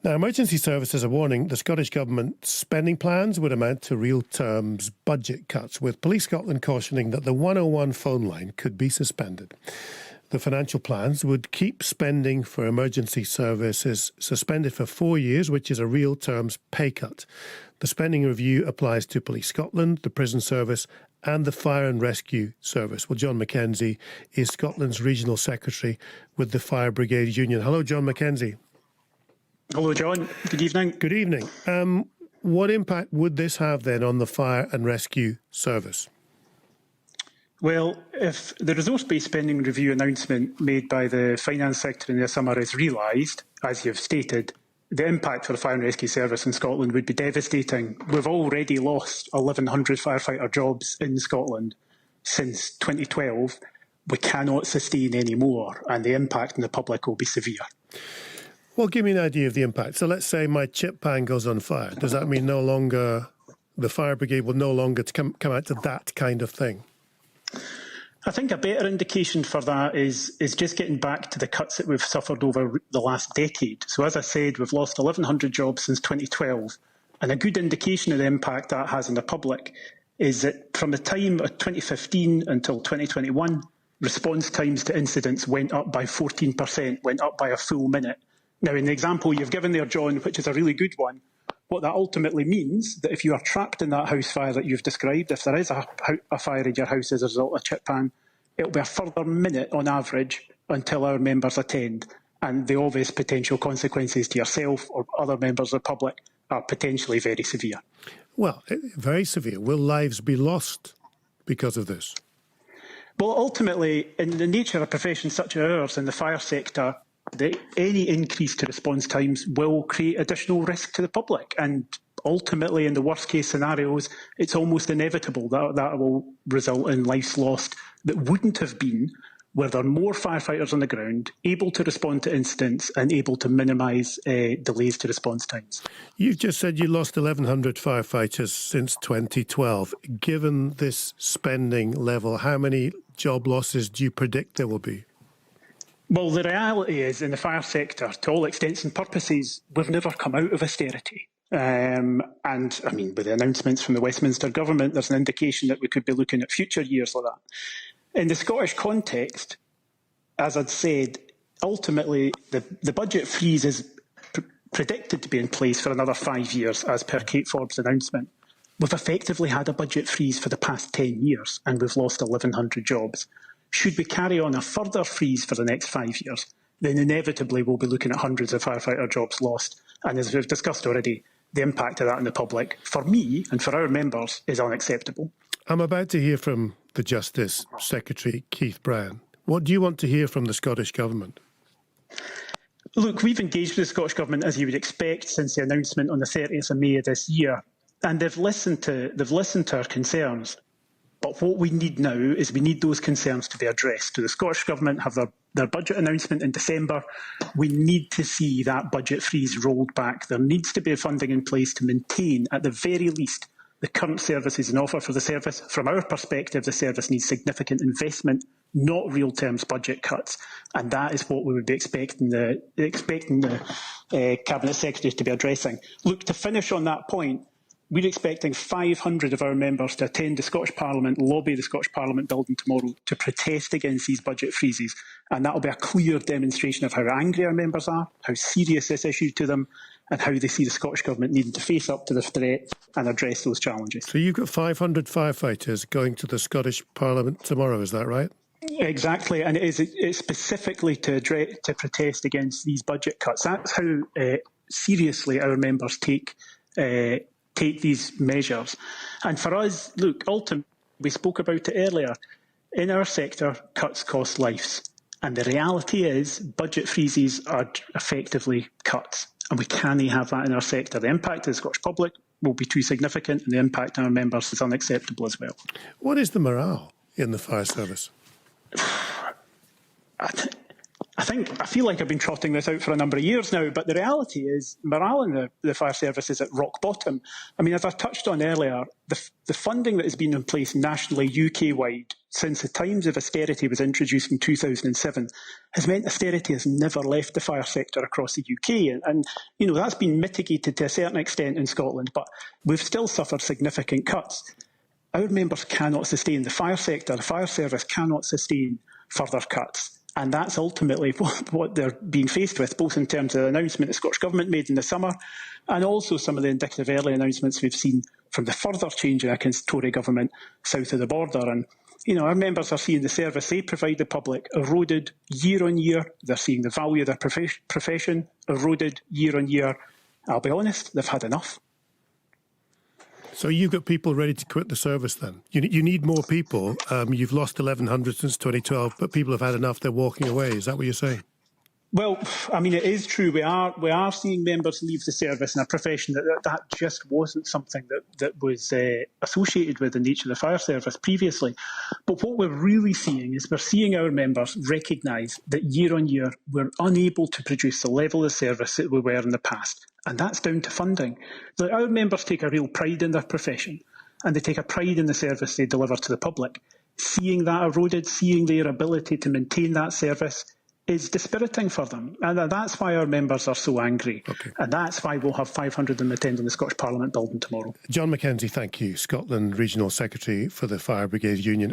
Now, emergency services are warning the Scottish Government's spending plans would amount to real terms budget cuts, with Police Scotland cautioning that the 101 phone line could be suspended. The financial plans would keep spending for emergency services suspended for 4 years, which is a real terms pay cut. The spending review applies to Police Scotland, the Prison Service and the Fire and Rescue Service. Well, John McKenzie is Scotland's Regional Secretary with the Fire Brigade Union. Hello, John McKenzie. Hello, John. Good evening. Good evening. What impact would this have then on the Fire and Rescue Service? Well, if the resource-based spending review announcement made by the Finance Secretary in the summer is realised, as you've stated, the impact for the Fire and Rescue Service in Scotland would be devastating. We've already lost 1,100 firefighter jobs in Scotland since 2012. We cannot sustain any more, and the impact on the public will be severe. Well, give me an idea of the impact. So let's say my chip pan goes on fire. Does that mean the fire brigade will no longer come out to that kind of thing? I think a better indication for that is just getting back to the cuts that we've suffered over the last decade. So as I said, we've lost 1,100 jobs since 2012. And a good indication of the impact that has on the public is that from the time of 2015 until 2021, response times to incidents went up by 14%, went up by a full minute. Now, in the example you've given there, John, which is a really good one, what that ultimately means that if you are trapped in that house fire that you've described, if there is a fire in your house as a result of chip pan, it'll be a further minute on average until our members attend. And the obvious potential consequences to yourself or other members of the public are potentially very severe. Well, very severe. Will lives be lost because of this? Well, ultimately, in the nature of a profession such as ours in the fire sector, any increase to response times will create additional risk to the public. And ultimately, in the worst case scenarios, it's almost inevitable that will result in lives lost that wouldn't have been were there more firefighters on the ground, able to respond to incidents and able to minimise delays to response times. You've just said you lost 1,100 firefighters since 2012. Given this spending level, how many job losses do you predict there will be? Well, the reality is, in the fire sector, to all extents and purposes, we've never come out of austerity. And, I mean, with the announcements from the Westminster Government, there's an indication that we could be looking at future years like that. In the Scottish context, as I'd said, ultimately, the budget freeze is predicted to be in place for another 5 years, as per Kate Forbes' announcement. We've effectively had a budget freeze for the past 10 years, and we've lost 1,100 jobs. Should we carry on a further freeze for the next 5 years, then inevitably we'll be looking at hundreds of firefighter jobs lost. And as we've discussed already, the impact of that on the public, for me and for our members, is unacceptable. I'm about to hear from the Justice Secretary, Keith Brown. What do you want to hear from the Scottish Government? Look, we've engaged with the Scottish Government, as you would expect, since the announcement on the 30th of May of this year. And they've listened to our concerns. But what we need now is we need those concerns to be addressed. So the Scottish Government have their budget announcement in December. We need to see that budget freeze rolled back. There needs to be funding in place to maintain, at the very least, the current services and offer for the service. From our perspective, the service needs significant investment, not real terms budget cuts. And that is what we would be expecting the Cabinet Secretary to be addressing. Look, to finish on that point, we're expecting 500 of our members to attend the Scottish Parliament, lobby the Scottish Parliament building tomorrow to protest against these budget freezes. And that will be a clear demonstration of how angry our members are, how serious this issue to them, and how they see the Scottish Government needing to face up to the threat and address those challenges. So you've got 500 firefighters going to the Scottish Parliament tomorrow, is that right? Exactly, and it's specifically to protest against these budget cuts. That's how seriously our members take these measures. And for us, look, ultimately, we spoke about it earlier, in our sector, cuts cost lives. And the reality is budget freezes are effectively cuts. And we can't have that in our sector. The impact of the Scottish public will be too significant, and the impact on our members is unacceptable as well. What is the morale in the fire service? I feel like I've been trotting this out for a number of years now, but the reality is morale in the fire service is at rock bottom. I mean, as I touched on earlier, the funding that has been in place nationally, UK-wide, since the times of austerity was introduced in 2007, has meant austerity has never left the fire sector across the UK. And you know, that's been mitigated to a certain extent in Scotland, but we've still suffered significant cuts. Our members cannot sustain, the fire sector, the fire service cannot sustain further cuts. And that's ultimately what they're being faced with, both in terms of the announcement the Scottish Government made in the summer and also some of the indicative early announcements we've seen from the further change in a Tory government south of the border. And, you know, our members are seeing the service they provide the public eroded year on year. They're seeing the value of their profession eroded year on year. I'll be honest, they've had enough. So you've got people ready to quit the service then? You need more people. You've lost 1,100 since 2012, but people have had enough. They're walking away. Is that what you're saying? Well, I mean, it is true. We are seeing members leave the service in a profession that just wasn't something that was associated with the nature of the fire service previously. But what we're really seeing is we're seeing our members recognise that year on year we're unable to produce the level of service that we were in the past. And that's down to funding. Our members take a real pride in their profession and they take a pride in the service they deliver to the public. Seeing that eroded, seeing their ability to maintain that service is dispiriting for them. And that's why our members are so angry. Okay. And that's why we'll have 500 of them attending the Scottish Parliament building tomorrow. John McKenzie, thank you. Scotland Regional Secretary for the Fire Brigade Union.